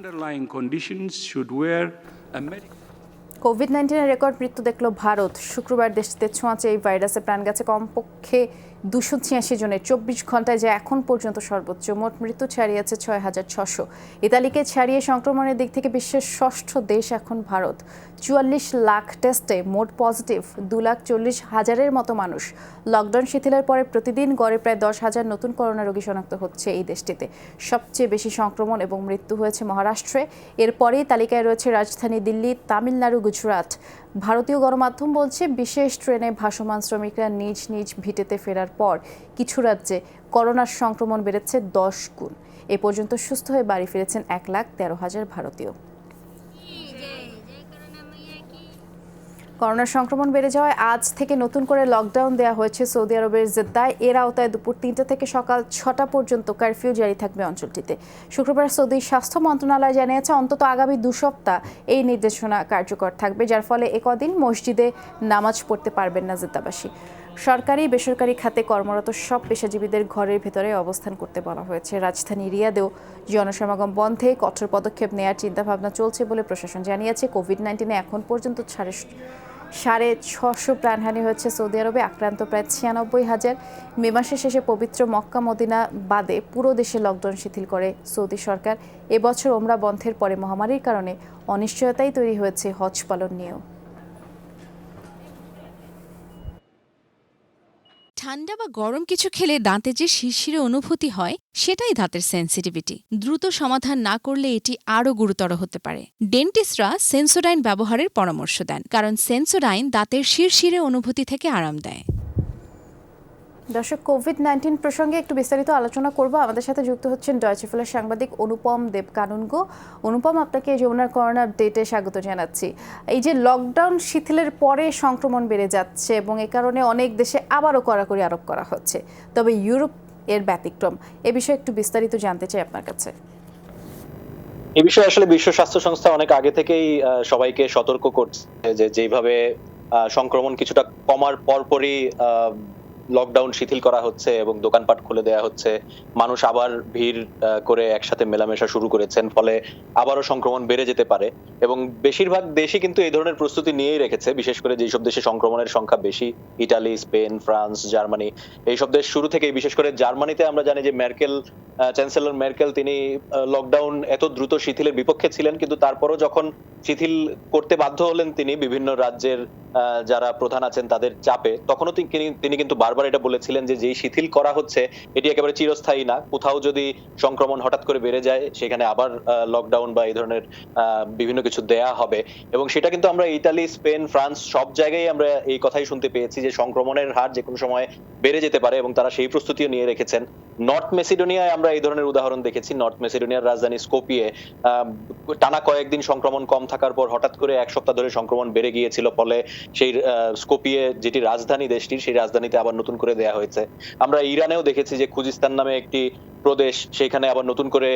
Speaker 1: কোভিড-19 রেকর্ড মৃত্যু দেখল ভারত। শুক্রবার দেশটিতে ছোঁয়াচে এই ভাইরাসে প্রাণ গেছে কমপক্ষে 286 জনের। 24 ঘন্টায় যা এখন পর্যন্ত সর্বোচ্চ। মোট মৃত্যু ছাড়িয়েছে 6,600। ইতালিকে ছাড়িয়ে সংক্রমণের দিক থেকে বিশ্বের ষষ্ঠ দেশ এখন ভারত। 44 লাখ টেস্টে মোট পজিটিভ 2,40,000-এর মতো মানুষ। লকডাউন শিথিলের পরে প্রতিদিন গড়ে প্রায় 10,000 নতুন করোনা রোগী শনাক্ত হচ্ছে এই দেশটিতে। সবচেয়ে বেশি সংক্রমণ এবং মৃত্যু হয়েছে মহারাষ্ট্রে। এরপরেই তালিকায় রয়েছে রাজধানী দিল্লি, তামিলনাড়ু, গুজরাট। ভারতীয় গণমাধ্যম বলছে বিশেষ ট্রেনে ভাসমান শ্রমিকরা নিজ নিজ ভিটেতে ফেরার পর কিছু রাজ্যে করোনার সংক্রমণ বেড়েছে 10 গুণ। এ পর্যন্ত সুস্থ হয়ে বাড়ি ফিরেছেন 1,13,000 ভারতীয়। করোনার সংক্রমণ বেড়ে যাওয়ায় আজ থেকে নতুন করে লকডাউন দেওয়া হয়েছে সৌদি আরবের জেদ্দায়। এর আওতায় দুপুর 3টা থেকে সকাল 6টা পর্যন্ত কারফিউ জারি থাকবে অঞ্চলটিতে। শুক্রবার সৌদি স্বাস্থ্য মন্ত্রণালয় জানিয়েছে অন্তত আগামী 2 সপ্তাহ এই নির্দেশনা কার্যকর থাকবে, যার ফলে একদিন মসজিদে নামাজ পড়তে পারবেন না জেদ্দাবাসী। সরকারি বেসরকারি খাতে কর্মরত সব পেশাজীবীদের ঘরের ভেতরে অবস্থান করতে বলা হয়েছে। রাজধানী রিয়াদেও জনসমাগম বন্ধে কঠোর পদক্ষেপ নেওয়ার চিন্তাভাবনা চলছে বলে প্রশাসন জানিয়েছে। কোভিড-19 এখন পর্যন্ত 650 প্রাণহানি হয়েছে সৌদি আরবে, আক্রান্ত প্রায় 96,000। মে মাসের শেষে পবিত্র মক্কা মদিনা বাদে পুরো দেশে লকডাউন শিথিল করে সৌদি সরকার। এবছর ওমরা বন্ধের পরে মহামারীর কারণে অনিশ্চয়তাই তৈরি হয়েছে হজ পালন নিয়েও।
Speaker 2: ঠান্ডা বা গরম কিছু খেলে দাঁতে যে শিরশিরে অনুভূতি হয় সেটাই দাঁতের সেনসিটিভিটি। দ্রুত সমাধান না করলে এটি আরও গুরুতর হতে পারে। ডেন্টিস্টরা সেন্সোডাইন ব্যবহারের পরামর্শ দেন, কারণ সেন্সোডাইন দাঁতের শিরশিরে অনুভূতি থেকে আরাম দেয়।
Speaker 1: দর্শক, কোভিড-19 প্রসঙ্গে একটু বিস্তারিত আলোচনা করব। আমাদের সাথে যুক্ত হচ্ছেন ডয়চে ভেলের সাংবাদিক অনুপম দেবকানুনগো। অনুপম, আপনাকে যমুনার করোনা আপডেটে স্বাগত জানাচ্ছি। এই যে লকডাউন শিথিলের পরে সংক্রমণ বেড়ে যাচ্ছে এবং এ কারণে অনেক দেশে আবারও কড়াকড়ি আরোপ করা হচ্ছে, তবে ইউরোপ এর ব্যতিক্রম। এ বিষয়ে একটু বিস্তারিত জানতে চাই আপনার কাছে।
Speaker 3: এ বিষয়ে আসলে বিশ্ব স্বাস্থ্য সংস্থা অনেক আগে থেকেই সবাইকে সতর্ক করছে যে যেভাবে সংক্রমণ কিছুটা কমার পরপরই লকডাউন শিথিল করা হচ্ছে এবং দোকানপাট খুলে দেওয়া হচ্ছে, মানুষ আবার ভিড় করে একসাথে মেলামেশা শুরু করেছেন, ফলে আবারও সংক্রমণ বেড়ে যেতে পারে। এবং বেশিরভাগ দেশই কিন্তু এই ধরনের প্রস্তুতি নিয়েই রেখেছে, বিশেষ করে যেসব দেশে সংক্রমণের সংখ্যা বেশি, ইটালি, স্পেন, ফ্রান্স, জার্মানি, এইসব দেশ শুরু থেকেই, বিশেষ করে জার্মানিতে আমরা জানি যে চ্যান্সেলর মেরকেল তিনি লকডাউন এত দ্রুত শিথিলের বিপক্ষে ছিলেন, কিন্তু তারপরও যখন শিথিল করতে বাধ্য হলেন তিনি বিভিন্ন রাজ্যের যারা প্রধান আছেন তাদের চাপে, তখনও তিনি কিন্তু বারবার এটা বলেছিলেন যে যেই শিথিল করা হচ্ছে এটি একেবারে চিরস্থায়ী না, কোথাও যদি সংক্রমণ হঠাৎ করে বেড়ে যায় সেখানে আবার লকডাউন বা এই ধরনের বিভিন্ন কিছু দেয়া হবে। এবং সেটা কিন্তু আমরা ইতালি, স্পেন, ফ্রান্স সব জায়গায় আমরা এই কথাই শুনতে পেয়েছি যে সংক্রমণের হার যে কোনো সময় বেড়ে যেতে পারে এবং তারা সেই প্রস্তুতিও নিয়ে রেখেছেন। নর্থ মেসিডোনিয়ায় আমরা এই ধরনের উদাহরণ দেখেছি। নর্থ মেসিডোনিয়ার রাজধানী স্কোপিয়ে টানা কয়েকদিন সংক্রমণ কম থাকার পর হঠাৎ করে 1 সপ্তাহ ধরে সংক্রমণ বেড়ে গিয়েছিল, ফলে সেই স্কোপিয়ে যেটি রাজধানী দেশটির, সেই রাজধানীতে আবার নতুন করে দেয়া হয়েছে। আমরা ইরানেও দেখেছি যে খুজিস্তান নামে একটি প্রদেশ, সেখানে আবার নতুন করে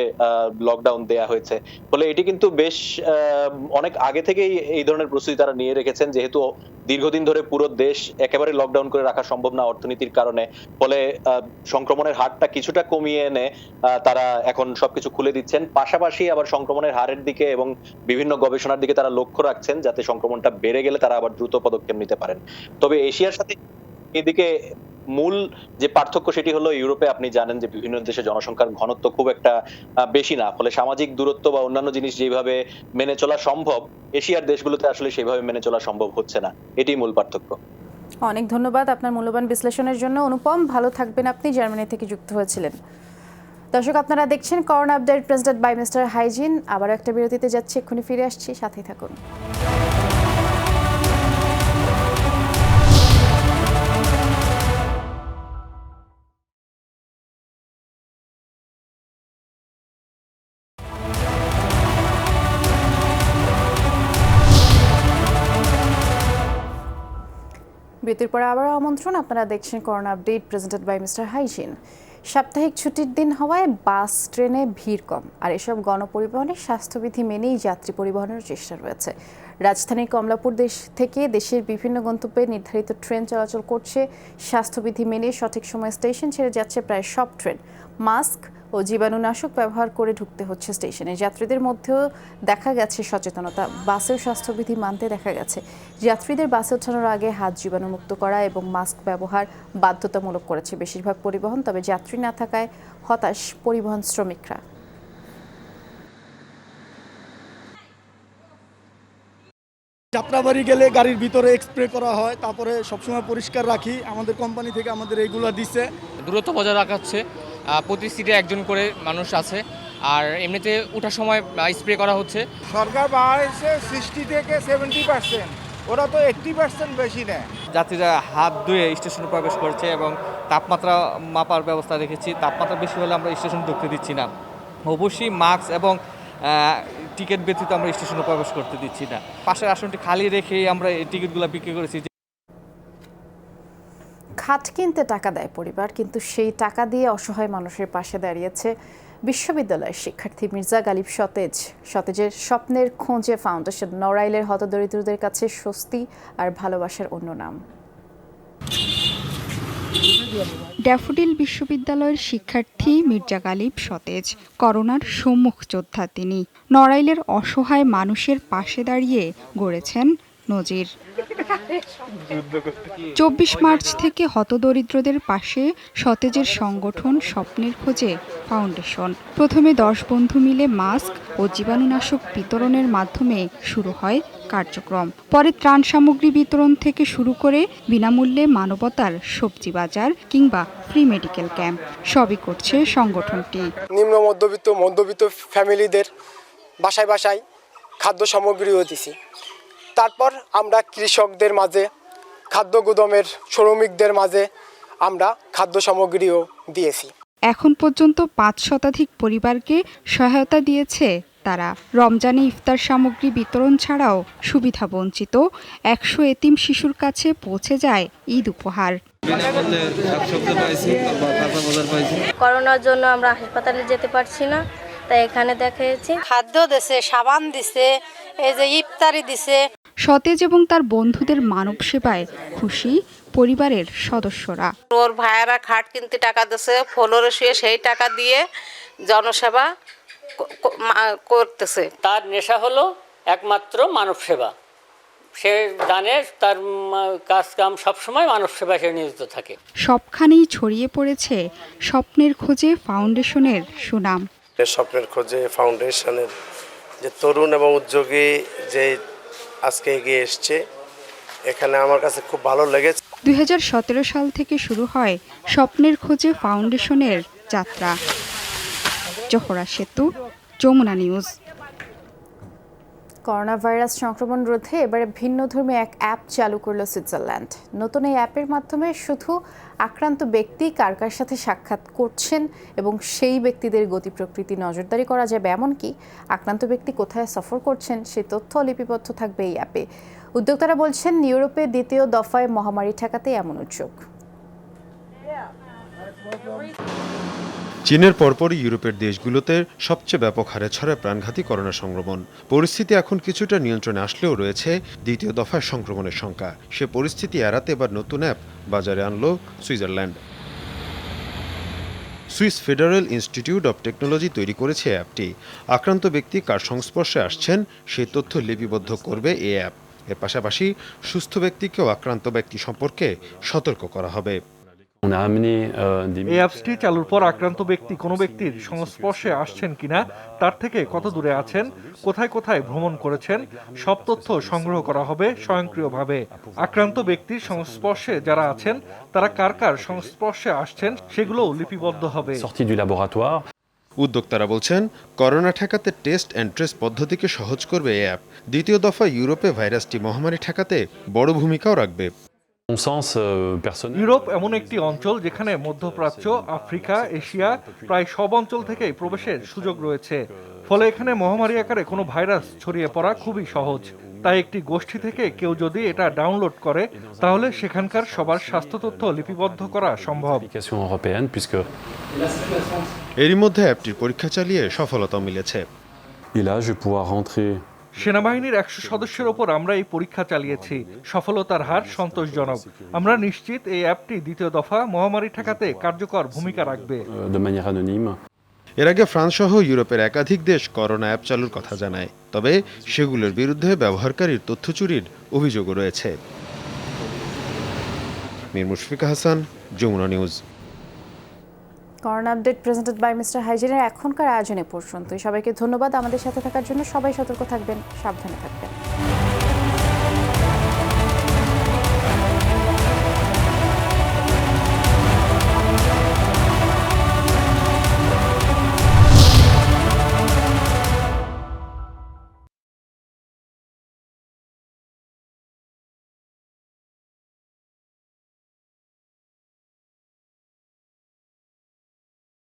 Speaker 3: লকডাউন দেয়া হয়েছে। ফলে এটি কিন্তু বেশ অনেক আগে থেকেই এই ধরনের প্রস্তুতি তারা নিয়ে রেখেছেন, যেহেতু দীর্ঘদিন ধরে পুরো দেশ একেবারে লকডাউন করে রাখা সম্ভব না অর্থনীতির কারণে। ফলে সংক্রমণের হারটা কিছুটা কমিয়ে এনে তারা এখন সবকিছু খুলে দিচ্ছেন। পাশাপাশি আবার সংক্রমণের হারের দিকে এবং বিভিন্ন গবেষণার দিকে তারা লক্ষ্য রাখছেন, যাতে সংক্রমণটা বেড়ে গেলে তারা আবার দ্রুত পদক্ষেপ নিতে পারেন। তবে এশিয়ার সাথে এদিকে মূল যে পার্থক্য সেটি হলো ইউরোপে আপনি জানেন যে বিভিন্ন দেশে জনসংখ্যার ঘনত্ব খুব একটা বেশি না, ফলে সামাজিক দূরত্ব বা অন্যান্য জিনিস যেভাবে মেনে চলা সম্ভব, এশিয়ার দেশগুলোতে আসলে সেভাবে মেনে চলা সম্ভব হচ্ছে না। এটাই মূল পার্থক্য।
Speaker 1: অনেক ধন্যবাদ আপনার মূল্যবান বিশ্লেষণের জন্য অনুপম। ভালো থাকবেন আপনি, জার্মানি থেকে যুক্ত হয়েছিলেন। দর্শক, আপনারা দেখছেন corona update presented by Mister Hygiene. আবার একটা বিরতিতে যাচ্ছি, এক্ষুনি ফিরে আসছি, সাথেই থাকুন। বিরতির পরে আবারও আমন্ত্রণ, আপনারা দেখছেন corona update presented by Mister Hygiene. সাপ্তাহিক ছুটির দিন হওয়ায় বাস, ট্রেনে ভিড় কম, আর এসব গণপরিবহনে স্বাস্থ্যবিধি মেনেই যাত্রী পরিবহনের চেষ্টা রয়েছে। রাজধানীর কমলাপুর থেকে দেশের বিভিন্ন গন্তব্যে নির্ধারিত ট্রেন চলাচল করছে। স্বাস্থ্যবিধি মেনে সঠিক সময় স্টেশন ছেড়ে যাচ্ছে প্রায় সব ট্রেন। মাস্ক, ও জীবাণুনাশক ব্যবহার করে ঢুকতে হচ্ছে স্টেশনে। যাত্রীদের মধ্যেও দেখা গেছে সচেতনতা, বাসেও স্বাস্থ্যবিধি মানতে দেখা গেছে। যাত্রীদের বাসে ওঠানোর আগে হাত জীবাণুমুক্ত করা এবং মাস্ক ব্যবহার বাধ্যতামূলক করেছে বেশিরভাগ পরিবহন। তবে যাত্রী না থাকায় হতাশ পরিবহন শ্রমিকরা।
Speaker 4: যাত্রাবাড়ি গেলে গাড়ির ভিতরে স্প্রে করা হয়, তারপরে সবসময় পরিষ্কার রাখি। আমাদের কোম্পানি থেকে আমাদের এইগুলো দিচ্ছে।
Speaker 5: দূরত্ব বজায় রাখা হচ্ছে, প্রতি সিটে একজন করে মানুষ আছে, আর এমনিতে ওঠার সময় স্প্রে করা হচ্ছে।
Speaker 6: সরকার বাড়াইছে 60 থেকে 70%, ওরা তো 80% বেশি নেয়।
Speaker 5: যাত্রীরা হাত ধুয়ে স্টেশনে প্রবেশ করছে এবং তাপমাত্রা মাপার ব্যবস্থা রেখেছি। তাপমাত্রা বেশি হলে আমরা স্টেশনে ঢুকতে দিচ্ছি না। অবশ্যই মাস্ক এবং টিকিট ব্যতীত আমরা স্টেশনে প্রবেশ করতে দিচ্ছি না। পাশের আসনটি খালি রেখে আমরা এই টিকিটগুলো বিক্রি করেছি।
Speaker 1: খাট কিনতে টাকা দেয় পরিবার, কিন্তু সেই টাকা দিয়ে অসহায় মানুষের পাশে দাঁড়িয়েছে বিশ্ববিদ্যালয়ের শিক্ষার্থী মির্জা গালিব সতেজ। সতেজের স্বপ্নের খোঁজে ফাউন্ডেশন নড়াইলের হতদরিদ্রদের কাছে স্বস্তি আর ভালোবাসার অন্য নাম।
Speaker 7: ড্যাফোডিল বিশ্ববিদ্যালয়ের শিক্ষার্থী মির্জা গালিব সতেজ করোনার সম্মুখ যোদ্ধা। তিনি নড়াইলের অসহায় মানুষের পাশে দাঁড়িয়ে গড়েছেন নজির। 24 মার্চ থেকে হতদরিদ্রদের পাশে সতেজের সংগঠন স্বপ্নের খোঁজে ফাউন্ডেশন। প্রথমে 10 বন্ধু মিলে মাস্ক ও জীবাণুনাশক বিতরণের মাধ্যমে শুরু হয় কার্যক্রম। পরে ত্রাণ সামগ্রী বিতরণ থেকে শুরু করে বিনামূল্যে মানবতার সবজি বাজার কিংবা ফ্রি মেডিকেল ক্যাম্প সবই করছে সংগঠনটি।
Speaker 8: নিম্ন মধ্যবিত্ত ফ্যামিলিদের বাসায় বাসায় খাদ্য সামগ্রীও দিছি। তারপর আমরা কৃষকদের মাঝে, খাদ্য গুদামের শ্রমিকদের মাঝে আমরা খাদ্য সামগ্রীও দিয়েছি।
Speaker 7: এখন পর্যন্ত 5 শতাধিক পরিবারকে সহায়তা দিয়েছে তারা। রমজানে ইফতার সামগ্রী বিতরণ ছাড়াও সুবিধা বঞ্চিত 100 এতিম শিশুর কাছে পৌঁছে যায় ঈদ উপহার।
Speaker 9: করোনার জন্য আমরা হাসপাতালে যেতে পারছি না, তাই এখানে দেখাচ্ছি। খাদ্য দিছে, সাবান দিছে, এই যে ইফতারি দিছে।
Speaker 7: সতেজ এবং তার বন্ধুদের মানব সেবায় খুশি পরিবারের সদস্যরা।
Speaker 9: ওর ভাইয়েরা খাট কিনতে টাকা দিছে, ফ্লোরে শুয়ে সেই টাকা দিয়ে জনসেবা করতেছে।
Speaker 10: তার নেশা হলো একমাত্র মানব সেবা। সে জানে তার কাজ কাম সবসময় মানব সেবা সে নিয়োজিত থাকে।
Speaker 7: সবখানেই ছড়িয়ে পড়েছে স্বপ্নের খোঁজে ফাউন্ডেশনের সুনাম।
Speaker 11: স্বপ্নের খোঁজে ফাউন্ডেশনের যে তরুণ এবং উদ্যোগী যে আজকে এগিয়ে এসছে, এখানে আমার কাছে খুব ভালো লেগেছে।
Speaker 7: 2017 সাল থেকে শুরু হয় স্বপ্নের খোঁজে ফাউন্ডেশনের যাত্রা। জোহরা সেতু, যমুনা নিউজ।
Speaker 1: করোনা ভাইরাস সংক্রমণ রোধে এবারে ভিন্নধর্মী এক অ্যাপ চালু করল সুইজারল্যান্ড। নতুন এই অ্যাপের মাধ্যমে শুধু আক্রান্ত ব্যক্তি কার কার সাথে সাক্ষাৎ করছেন এবং সেই ব্যক্তিদের গতি প্রকৃতি নজরদারি করা যাবে, এমনকি আক্রান্ত ব্যক্তি কোথায় সফর করছেন সেই তথ্য লিপিবদ্ধ থাকবে এই অ্যাপে। উদ্যোক্তারা বলছেন ইউরোপে দ্বিতীয় দফায় মহামারী ঠেকাতে এমন উদ্যোগ।
Speaker 29: চীনের পরপরই ইউরোপের দেশগুলোতে সবচেয়ে ব্যাপক হারে ছড়ায় প্রাণঘাতী করোনা সংক্রমণ। পরিস্থিতি এখন কিছুটা নিয়ন্ত্রণে আসলেও রয়েছে দ্বিতীয় দফায় সংক্রমণের শঙ্কা। সে পরিস্থিতি এড়াতে এবার নতুন অ্যাপ বাজারে আনলো Switzerland. Swiss federal institute of technology তৈরি করেছে অ্যাপটি। আক্রান্ত ব্যক্তি কার সংস্পর্শে আসছেন সেই তথ্য লিপিবদ্ধ করবে এই অ্যাপ। এর পাশাপাশি সুস্থ ব্যক্তিকেও আক্রান্ত ব্যক্তি সম্পর্কে সতর্ক করা হবে।
Speaker 19: এই অ্যাপসটি চালুর পর আক্রান্ত ব্যক্তি কোনো ব্যক্তির সংস্পর্শে আসছেন কিনা, তার থেকে কত দূরে আছেন, কোথায় কোথায় ভ্রমণ করেছেন, সব তথ্য সংগ্রহ করা হবে স্বয়ংক্রিয়ভাবে। আক্রান্ত ব্যক্তির সংস্পর্শে যারা আছেন তারা কার কার সংস্পর্শে আসছেন সেগুলোও লিপিবদ্ধ হবে।
Speaker 29: উদ্যোক্তারা বলছেন করোনা ঠেকাতে টেস্ট অ্যান্ড ট্রেস পদ্ধতিকে সহজ করবে এই অ্যাপ। দ্বিতীয় দফা ইউরোপে ভাইরাসটি মহামারী ঠেকাতে বড় ভূমিকাও রাখবে।
Speaker 19: ইউরোপ এমন একটি অঞ্চল যেখানে মধ্যপ্রাচ্য, আফ্রিকা, এশিয়া প্রায় সব অঞ্চল থেকেই প্রবেশের সুযোগ রয়েছে। ফলে এখানে মহামারী আকারে কোনো ভাইরাস ছড়িয়ে পড়া খুবই সহজ। তাই একটি গোষ্ঠী থেকে কেউ যদি এটা ডাউনলোড করে তাহলে সেখানকার সবার স্বাস্থ্য তথ্য লিপিবদ্ধ করা সম্ভব।
Speaker 29: এরই মধ্যে অ্যাপটির পরীক্ষা চালিয়ে সফলতা মিলেছে।
Speaker 19: সেনাবাহিনীর 100 সদস্যের ওপর আমরা এই পরীক্ষা চালিয়েছি। সফলতার হার সন্তোষজনক। আমরা নিশ্চিত এই অ্যাপটি দ্বিতীয় দফা মহামারী ঠেকাতে কার্যকর ভূমিকা রাখবে।
Speaker 29: এর আগে ফ্রান্স সহ ইউরোপের একাধিক দেশ করোনা অ্যাপ চালুর কথা জানায়, তবে সেগুলোর বিরুদ্ধে ব্যবহারকারীর তথ্য চুরির অভিযোগও রয়েছে। Mir Mushfiq Hasan, Jamuna news.
Speaker 1: Corona update presented by mister হাইজিনের এখনকার আয়োজনে পর্যন্তই। সবাইকে ধন্যবাদ আমাদের সাথে থাকার জন্য। সবাই সতর্ক থাকবেন, সাবধানে থাকবেন।